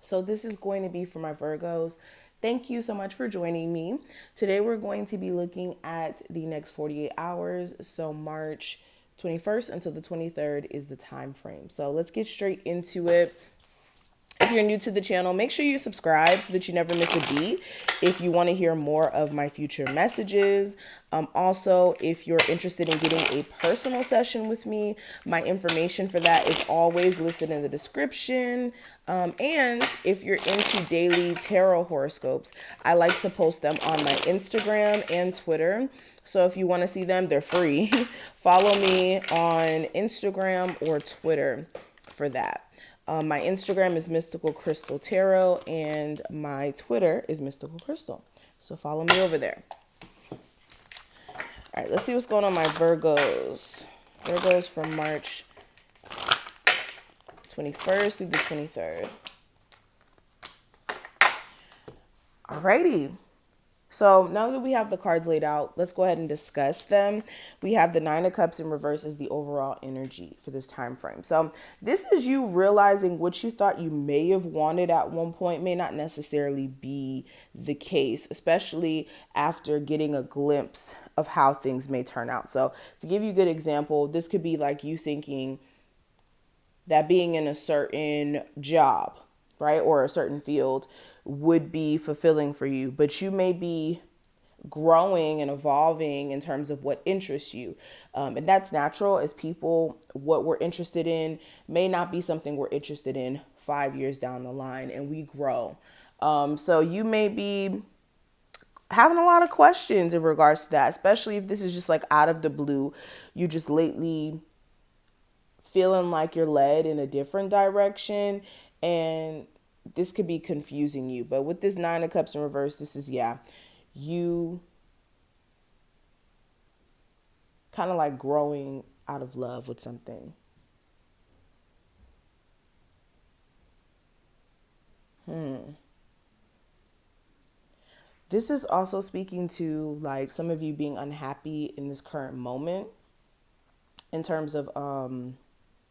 So this is going to be for my Virgos. Thank you so much for joining me. Today we're going to be looking at the next 48 hours. So March 21st until the 23rd is the time frame. So let's get straight into it. If you're new to the channel, make sure you subscribe so that you never miss a beat. If you want to hear more of my future messages, also, if you're interested in getting a personal session with me, my information for that is always listed in the description. And if you're into daily tarot horoscopes, I like to post them on my Instagram and Twitter. So if you want to see them, they're free. Follow me on Instagram or Twitter for that. My Instagram is Mystical Crystal Tarot, and my Twitter is Mystical Crystal. So follow me over there. All right, let's see what's going on my Virgos. Virgos from March 21st through the 23rd. Alrighty. So now that we have the cards laid out, let's go ahead and discuss them. We have the Nine of Cups in reverse as the overall energy for this time frame. So this is you realizing what you thought you may have wanted at one point may not necessarily be the case, especially after getting a glimpse of how things may turn out. So to give you a good example, this could be like you thinking that being in a certain job, right, or a certain field would be fulfilling for you, but you may be growing and evolving in terms of what interests you. And that's natural as people. What we're interested in may not be something we're interested in 5 years down the line, and we grow. So you may be having a lot of questions in regards to that, especially if this is just like out of the blue. You just lately feeling like you're led in a different direction, and this could be confusing you. But with this Nine of Cups in reverse, this is, you kind of like growing out of love with something. This is also speaking to like some of you being unhappy in this current moment in terms of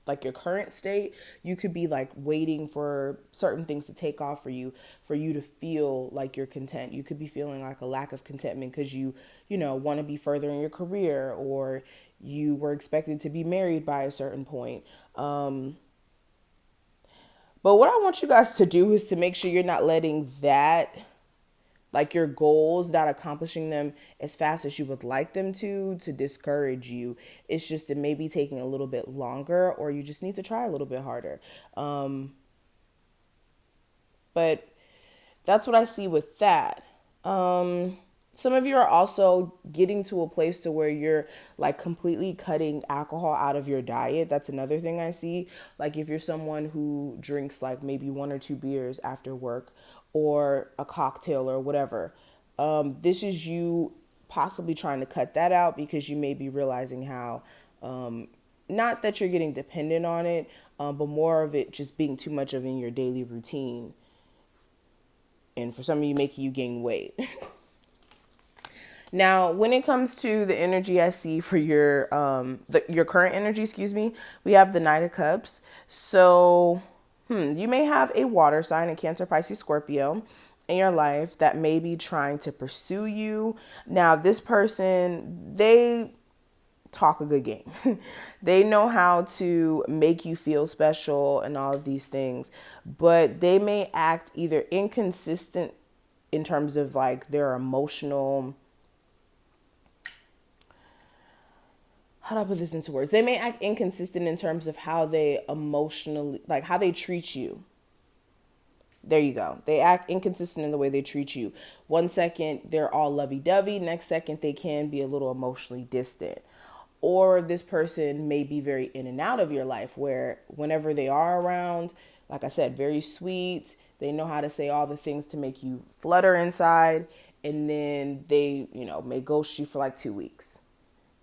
like your current state. You could be like waiting for certain things to take off for you to feel like you're content. You could be feeling like a lack of contentment because you want to be further in your career, or you were expected to be married by a certain point. But what I want you guys to do is to make sure you're not letting that, like your goals, not accomplishing them as fast as you would like them to discourage you. It's just it may be taking a little bit longer, or you just need to try a little bit harder. But that's what I see with that. Some of you are also getting to a place to where you're like completely cutting alcohol out of your diet. That's another thing I see. Like if you're someone who drinks like maybe one or two beers after work, or a cocktail or whatever, this is you possibly trying to cut that out because you may be realizing how, not that you're getting dependent on it, but more of it just being too much of in your daily routine. And for some of you, making you gain weight. Now, when it comes to the energy I see for your current energy, excuse me, we have the Knight of Cups. So, you may have a water sign, a Cancer, Pisces, Scorpio in your life that may be trying to pursue you. Now, this person, they talk a good game. They know how to make you feel special and all of these things, but they may act either inconsistent in terms of like their emotional, how do I put this into words? They may act inconsistent in terms of how they emotionally, like how they treat you. There you go. They act inconsistent in the way they treat you. One second, they're all lovey-dovey. Next second, they can be a little emotionally distant. Or this person may be very in and out of your life, where whenever they are around, like I said, very sweet. They know how to say all the things to make you flutter inside. And then they, may ghost you for like 2 weeks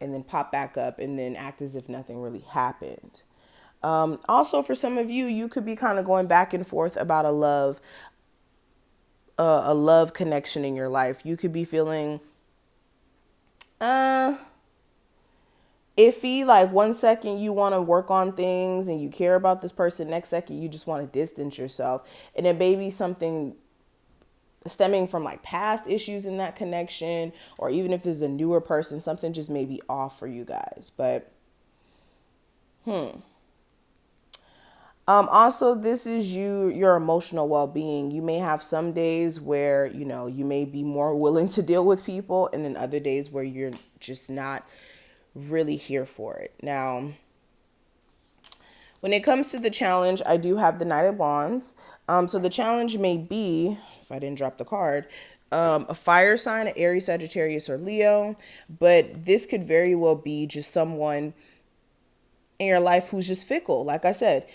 and then pop back up and then act as if nothing really happened. Also, for some of you, you could be kind of going back and forth about a love connection in your life. You could be feeling, iffy. Like one second you want to work on things and you care about this person, next second you just want to distance yourself. And it may be something stemming from like past issues in that connection, or even if this is a newer person, something just may be off for you guys. But also, this is your emotional well-being. You may have some days where, you may be more willing to deal with people, and then other days where you're just not really here for it. Now, when it comes to the challenge, I do have the Knight of Wands. So the challenge may be, if I didn't drop the card, a fire sign, an Aries, Sagittarius, or Leo. But this could very well be just someone in your life who's just fickle. Like I said,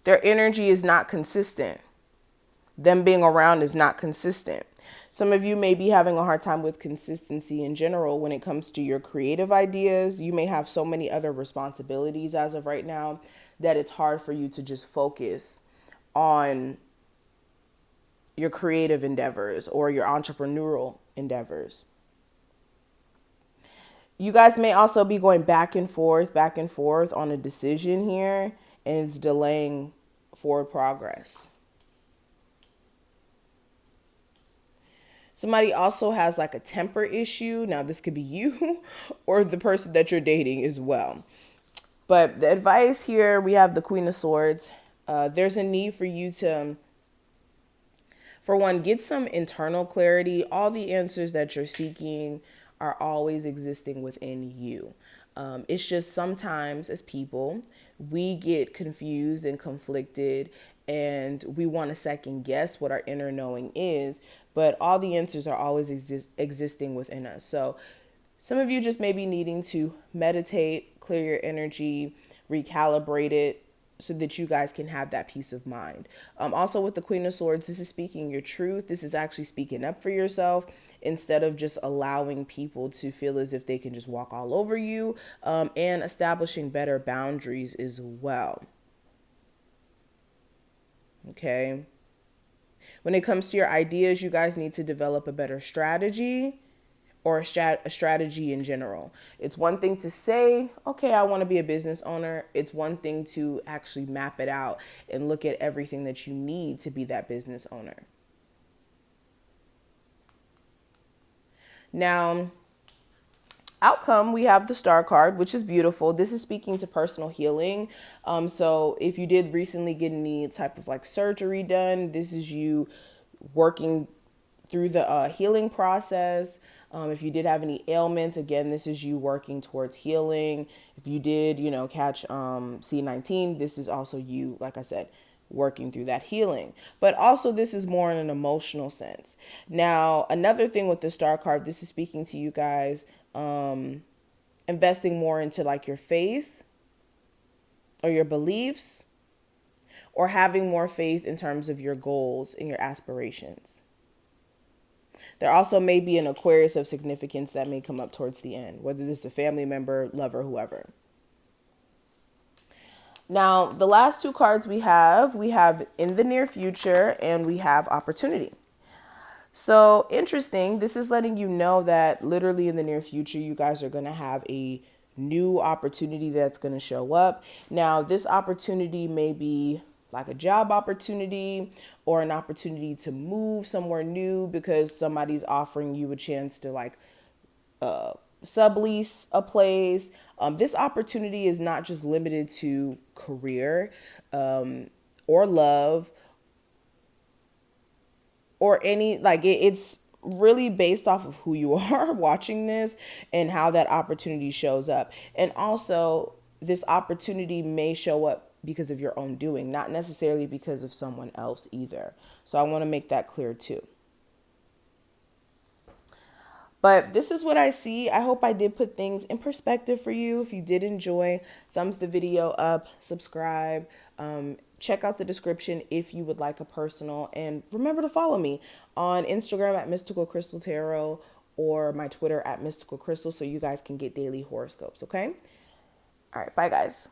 their energy is not consistent. Them being around is not consistent. Some of you may be having a hard time with consistency in general when it comes to your creative ideas. You may have so many other responsibilities as of right now that it's hard for you to just focus on your creative endeavors or your entrepreneurial endeavors. You guys may also be going back and forth on a decision here, and it's delaying forward progress. Somebody also has like a temper issue. Now, this could be you or the person that you're dating as well. But the advice here, we have the Queen of Swords. There's a need for you to, for one, get some internal clarity. All the answers that you're seeking are always existing within you. It's just sometimes as people, we get confused and conflicted, and we want to second guess what our inner knowing is, but all the answers are always existing within us. So some of you just may be needing to meditate, clear your energy, recalibrate it, so that you guys can have that peace of mind. Also with the Queen of Swords, this is speaking your truth. This is actually speaking up for yourself instead of just allowing people to feel as if they can just walk all over you, and establishing better boundaries as well. Okay. When it comes to your ideas, you guys need to develop a better strategy, or a strategy in general. It's one thing to say, okay, I want to be a business owner. It's one thing to actually map it out and look at everything that you need to be that business owner. Now, outcome, we have the Star card, which is beautiful. This is speaking to personal healing. So if you did recently get any type of like surgery done, this is you working through the healing process. If you did have any ailments, again, this is you working towards healing. If you did, catch C19, this is also you, like I said, working through that healing. But also this is more in an emotional sense. Now, another thing with the Star card, this is speaking to you guys, investing more into like your faith or your beliefs, or having more faith in terms of your goals and your aspirations. There also may be an Aquarius of significance that may come up towards the end, whether this is a family member, lover, whoever. Now, the last two cards we have in the near future, and we have opportunity. So interesting. This is letting you know that literally in the near future, you guys are going to have a new opportunity that's going to show up. Now, this opportunity may be like a job opportunity or an opportunity to move somewhere new because somebody's offering you a chance to like sublease a place. This opportunity is not just limited to career or love or any, like it's really based off of who you are watching this and how that opportunity shows up. And also this opportunity may show up because of your own doing, not necessarily because of someone else either. So I want to make that clear too. But this is what I see. I hope I did put things in perspective for you. If you did enjoy, thumbs the video up, subscribe, check out the description if you would like a personal, and remember to follow me on Instagram at Mystical Crystal Tarot or my Twitter at Mystical Crystal so you guys can get daily horoscopes, okay? All right, bye guys.